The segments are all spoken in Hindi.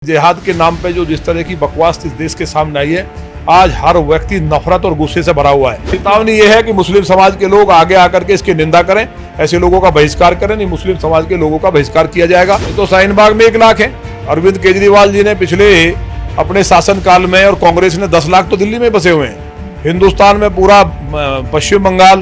जिहाद के नाम पे जो जिस तरह की बकवास इस देश के सामने आई है, आज हर व्यक्ति नफरत और गुस्से से भरा हुआ है। चेतावनी ये है कि मुस्लिम समाज के लोग आगे आकर के इसकी निंदा करें, ऐसे लोगों का बहिष्कार करें, नहीं मुस्लिम समाज के लोगों का बहिष्कार किया जाएगा। तो शाहीन बाग में 1 लाख है। अरविंद केजरीवाल जी ने पिछले अपने शासन काल में और कांग्रेस ने 10 लाख तो दिल्ली में बसे हुए हैं। हिंदुस्तान में पूरा पश्चिम बंगाल,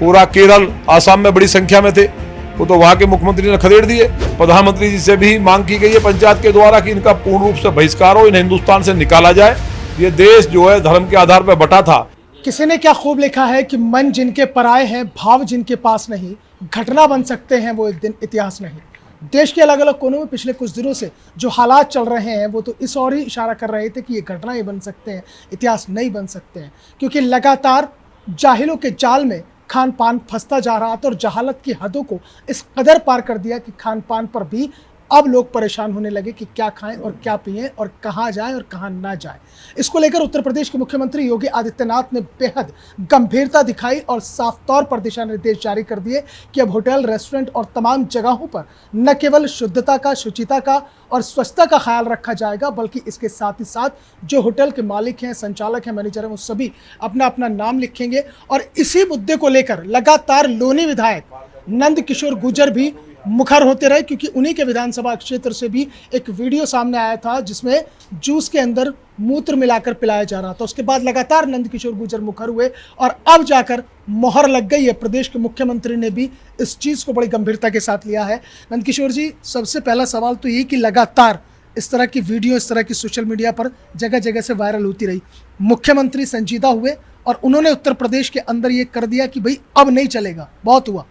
पूरा केरल, आसाम में बड़ी संख्या में थे, वो तो वहां के मुख्यमंत्री ने खदेड़ दिए। प्रधानमंत्री जी से भी मांग की गई है पंचायत के द्वारा कि इनका पूर्ण रूप से बहिष्कार हो, इन्हें हिंदुस्तान से निकाला जाए। ये देश जो है धर्म के आधार पर बटा था। किसी ने क्या खूब लिखा है कि मन जिनके पराए हैं, भाव जिनके पास नहीं, घटना बन सकते हैं वो एक दिन इतिहास नहीं। देश के अलग अलग कोनों में पिछले कुछ दिनों से जो हालात चल रहे हैं वो तो इस ओर ही इशारा कर रहे थे कि ये घटना ही बन सकते हैं, इतिहास नहीं बन सकते हैं, क्योंकि लगातार जाहिलों के जाल में खान पान फंसता जा रहा था और जहालत की हदों को इस कदर पार कर दिया कि खान पान पर भी अब लोग परेशान होने लगे कि क्या खाएं और क्या पिएं और कहाँ जाएं और कहाँ ना जाएं। इसको लेकर उत्तर प्रदेश के मुख्यमंत्री योगी आदित्यनाथ ने बेहद गंभीरता दिखाई और साफ तौर पर दिशा निर्देश जारी कर दिए कि अब होटल, रेस्टोरेंट और तमाम जगहों पर न केवल शुद्धता का, शुचिता का और स्वच्छता का ख्याल रखा जाएगा, बल्कि इसके साथ ही साथ जो होटल के मालिक हैं, संचालक हैं, मैनेजर हैं, वो सभी अपना अपना नाम लिखेंगे। और इसी मुद्दे को लेकर लगातार लोनी विधायक नंद किशोर गुर्जर भी मुखर होते रहे, क्योंकि उन्हीं के विधानसभा क्षेत्र से भी एक वीडियो सामने आया था जिसमें जूस के अंदर मूत्र मिलाकर पिलाया जा रहा था। उसके बाद लगातार नंद किशोर गुर्जर मुखर हुए और अब जाकर मोहर लग गई है। प्रदेश के मुख्यमंत्री ने भी इस चीज़ को बड़ी गंभीरता के साथ लिया है। नंद किशोर जी, सबसे पहला सवाल तो ये कि लगातार इस तरह की वीडियो, इस तरह की सोशल मीडिया पर जगह जगह से वायरल होती रही, मुख्यमंत्री संजीदा हुए और उन्होंने उत्तर प्रदेश के अंदर ये कर दिया कि भाई अब नहीं चलेगा, बहुत हुआ।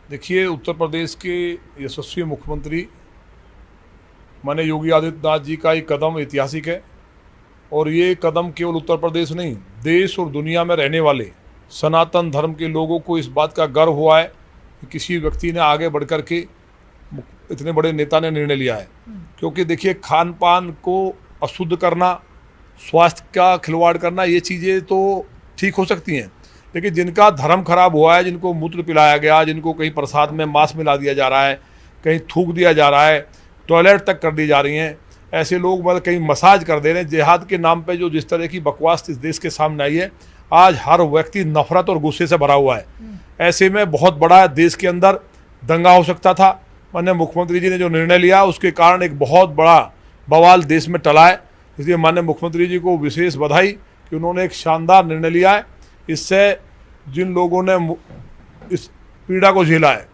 देखिए, उत्तर प्रदेश के यशस्वी मुख्यमंत्री माननीय योगी आदित्यनाथ जी का ये कदम ऐतिहासिक है। और ये कदम केवल उत्तर प्रदेश नहीं, देश और दुनिया में रहने वाले सनातन धर्म के लोगों को इस बात का गर्व हुआ है कि किसी व्यक्ति ने आगे बढ़ कर के, इतने बड़े नेता ने निर्णय लिया है। क्योंकि देखिए, खान पान को अशुद्ध करना, स्वास्थ्य का खिलवाड़ करना, ये चीज़ें तो ठीक हो सकती हैं, लेकिन जिनका धर्म खराब हुआ है, जिनको मूत्र पिलाया गया, जिनको कहीं प्रसाद में मांस मिला दिया जा रहा है, कहीं थूक दिया जा रहा है, टॉयलेट तक कर दी जा रही हैं, ऐसे लोग मतलब कहीं मसाज कर दे रहे हैं। जिहाद के नाम पे जो जिस तरह की बकवास इस देश के सामने आई है, आज हर व्यक्ति नफरत और गुस्से से भरा हुआ है। ऐसे में बहुत बड़ा देश के अंदर दंगा हो सकता था। माननीय मुख्यमंत्री जी ने जो निर्णय लिया, उसके कारण एक बहुत बड़ा बवाल देश में टला है। इसलिए माननीय मुख्यमंत्री जी को विशेष बधाई कि उन्होंने एक शानदार निर्णय लिया है। इससे जिन लोगों ने इस पीड़ा को झेला है,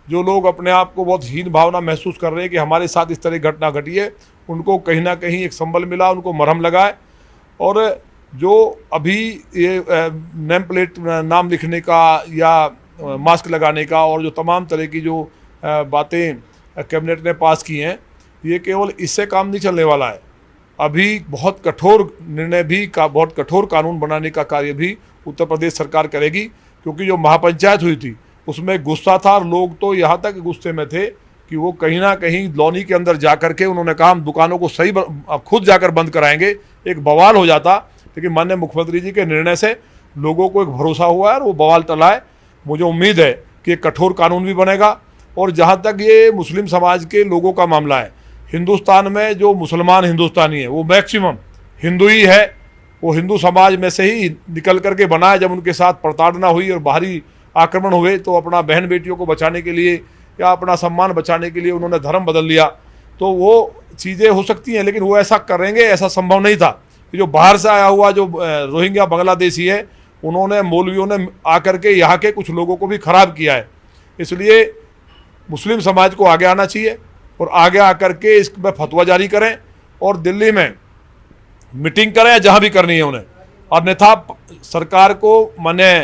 जो लोग अपने आप को बहुत हीन भावना महसूस कर रहे हैं कि हमारे साथ इस तरह घटना घटी है, उनको कहीं ना कहीं एक संबल मिला, उनको मरहम लगा है। और जो अभी ये नेम प्लेट, नाम लिखने का या मास्क लगाने का और जो तमाम तरह की जो बातें कैबिनेट ने पास की हैं, ये केवल इससे काम नहीं चलने वाला है। अभी बहुत कठोर निर्णय भी बहुत कठोर कानून बनाने का कार्य भी उत्तर प्रदेश सरकार करेगी। क्योंकि जो महापंचायत हुई थी उसमें गुस्सा था और लोग तो यहाँ तक गुस्से में थे कि वो कहीं ना कहीं लॉनी के अंदर जा कर के उन्होंने कहा हम दुकानों को सही खुद जाकर बंद कराएंगे, एक बवाल हो जाता। लेकिन माननीय मुख्यमंत्री जी के निर्णय से लोगों को एक भरोसा हुआ है और वो बवाल टला है। मुझे उम्मीद है कि एक कठोर कानून भी बनेगा। और जहाँ तक ये मुस्लिम समाज के लोगों का मामला है, हिंदुस्तान में जो मुसलमान हिंदुस्तानी है वो मैक्सिमम हिंदू ही है। वो हिंदू समाज में से ही निकल करके बना है। जब उनके साथ प्रताड़ना हुई और बाहरी आक्रमण हुए तो अपना बहन बेटियों को बचाने के लिए या अपना सम्मान बचाने के लिए उन्होंने धर्म बदल लिया। तो वो चीज़ें हो सकती हैं, लेकिन वो ऐसा करेंगे, ऐसा संभव नहीं था। कि जो बाहर से आया हुआ जो रोहिंग्या बांग्लादेशी है, उन्होंने, मौलवियों ने आकर के यहाँ के कुछ लोगों को भी ख़राब किया है। इसलिए मुस्लिम समाज को आगे आना चाहिए और आगे आकर के इस पर फतवा जारी करें और दिल्ली में मीटिंग करें या जहाँ भी करनी है उन्हें। और अन्यथा सरकार को, माने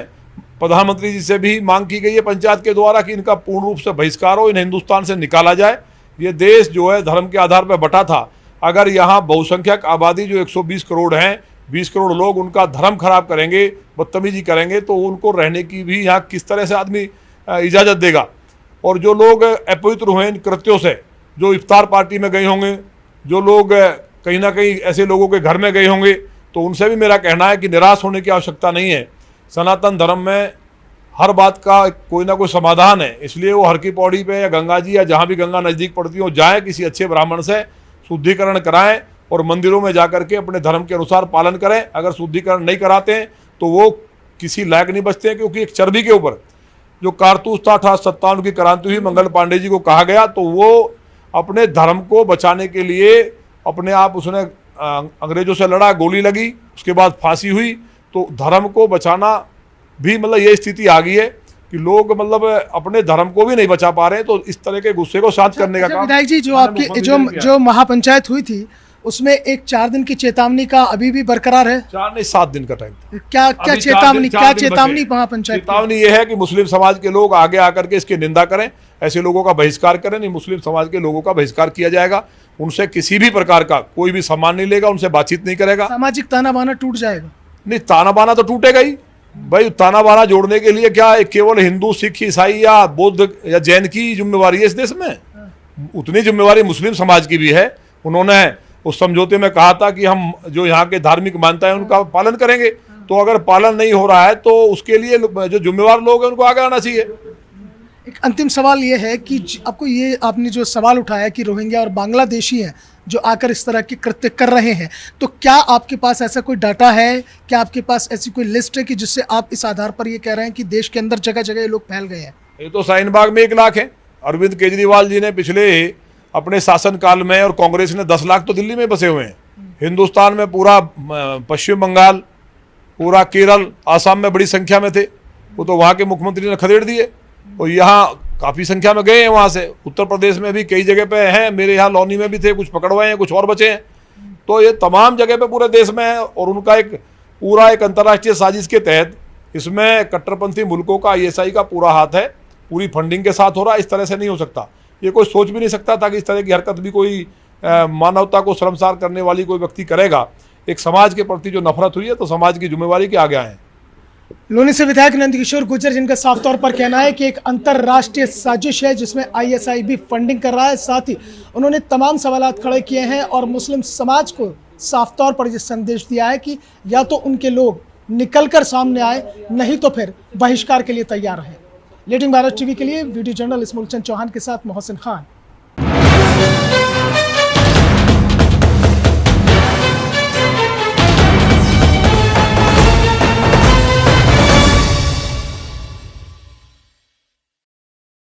प्रधानमंत्री जी से भी मांग की गई है पंचायत के द्वारा कि इनका पूर्ण रूप से बहिष्कार हो, इन्हें हिंदुस्तान से निकाला जाए। ये देश जो है धर्म के आधार पर बटा था। अगर यहाँ बहुसंख्यक आबादी जो 120 करोड़ हैं, 20 करोड़ लोग उनका धर्म खराब करेंगे, बदतमीजी करेंगे, तो उनको रहने की भी यहाँ किस तरह से आदमी इजाज़त देगा। और जो लोग अपवित्र हुए इन कृत्यों से, जो इफ्तार पार्टी में गए होंगे, जो लोग कहीं ना कहीं ऐसे लोगों के घर में गए होंगे, तो उनसे भी मेरा कहना है कि निराश होने की आवश्यकता नहीं है। सनातन धर्म में हर बात का कोई ना कोई समाधान है। इसलिए वो हर की पौड़ी पे या गंगा जी या जहाँ भी गंगा नज़दीक पड़ती हो जाए, किसी अच्छे ब्राह्मण से शुद्धिकरण कराएं और मंदिरों में जाकर के अपने धर्म के अनुसार पालन करें। अगर शुद्धिकरण नहीं कराते हैं तो वो किसी लायक नहीं बचते हैं, क्योंकि एक चर्बी के ऊपर जो कारतूस था 1857 की क्रांति हुई, मंगल पांडे जी को कहा गया, तो वो अपने धर्म को बचाने के लिए अपने आप उसने अंग्रेजों से लड़ा, गोली लगी, उसके बाद फांसी हुई। तो धर्म को बचाना भी मतलब ये स्थिति आ गई है कि लोग मतलब अपने धर्म को भी नहीं बचा पा रहे हैं। तो इस तरह के गुस्से को शांत करने का काम विधायक जी, जो आपकी जो महापंचायत हुई थी उसमें एक 4 दिन की चेतावनी का अभी भी बरकरार है? 4 नहीं 7 दिन का टाइम था। क्या चेतावनी महापंचायत? चेतावनी ये है कि मुस्लिम समाज के लोग आगे आकर के इसकी निंदा करें, ऐसे लोगों का बहिष्कार करें। नहीं, मुस्लिम समाज के लोगों का बहिष्कार किया जाएगा, उनसे किसी भी प्रकार का कोई भी सम्मान नहीं लेगा, उनसे बातचीत नहीं करेगा। सामाजिक ताना बाना टूट जाएगा? नहीं, ताना बाना तो टूटेगा ही भाई। ताना बाना जोड़ने के लिए क्या केवल हिंदू, सिख, ईसाई या बौद्ध या जैन की जिम्मेवारी है इस देश में? उतनी जिम्मेवारी मुस्लिम समाज की भी है। उन्होंने उस समझौते में कहा था कि हम जो यहाँ के धार्मिक मान्यता है उनका पालन करेंगे। तो अगर पालन नहीं हो रहा है तो उसके लिए जो जिम्मेवार लोग हैं उनको आगे आना चाहिए। एक अंतिम सवाल ये है कि आपको ये आपने जो सवाल उठाया कि रोहिंग्या और बांग्लादेशी हैं जो आकर इस तरह के कृत्य कर रहे हैं, तो क्या आपके पास ऐसा कोई डाटा है, क्या आपके पास ऐसी कोई लिस्ट है कि जिससे आप इस आधार पर ये कह रहे हैं कि देश के अंदर जगह जगह ये लोग फैल गए हैं? ये तो शाहीन बाग में 1 लाख है। अरविंद केजरीवाल जी ने पिछले अपने शासनकाल में और कांग्रेस ने 10 लाख तो दिल्ली में बसे हुए हैं। हिंदुस्तान में पूरा पश्चिम बंगाल, पूरा केरल, आसाम में बड़ी संख्या में थे, वो तो वहाँ के मुख्यमंत्री ने खदेड़ दिए और यहाँ काफ़ी संख्या में गए हैं। वहाँ से उत्तर प्रदेश में भी कई जगह पे हैं, मेरे यहाँ लौनी में भी थे, कुछ पकड़वाए हैं, कुछ और बचे हैं। तो ये तमाम जगह पे पूरे देश में है और उनका एक पूरा एक अंतर्राष्ट्रीय साजिश के तहत इसमें कट्टरपंथी मुल्कों का ISI का पूरा हाथ है, पूरी फंडिंग के साथ हो रहा है। इस तरह से नहीं हो सकता, ये कोई सोच भी नहीं सकता था कि इस तरह की हरकत भी कोई मानवता को शर्मसार करने वाली कोई व्यक्ति करेगा। एक समाज के प्रति जो नफरत हुई है तो समाज की जिम्मेवारी के आगे आए। लोनी से विधायक नंदकिशोर गुर्जर, जिनका साफ तौर पर कहना है कि एक अंतर्राष्ट्रीय साजिश है जिसमें ISI भी फंडिंग कर रहा है। साथ ही उन्होंने तमाम सवालात खड़े किए हैं और मुस्लिम समाज को साफ तौर पर यह संदेश दिया है कि या तो उनके लोग निकलकर सामने आए, नहीं तो फिर बहिष्कार के लिए तैयार हैं। लीडिंग भारत टीवी के लिए वीडियो जर्नलिस्ट मूलचंद चौहान के साथ मोहसिन खान।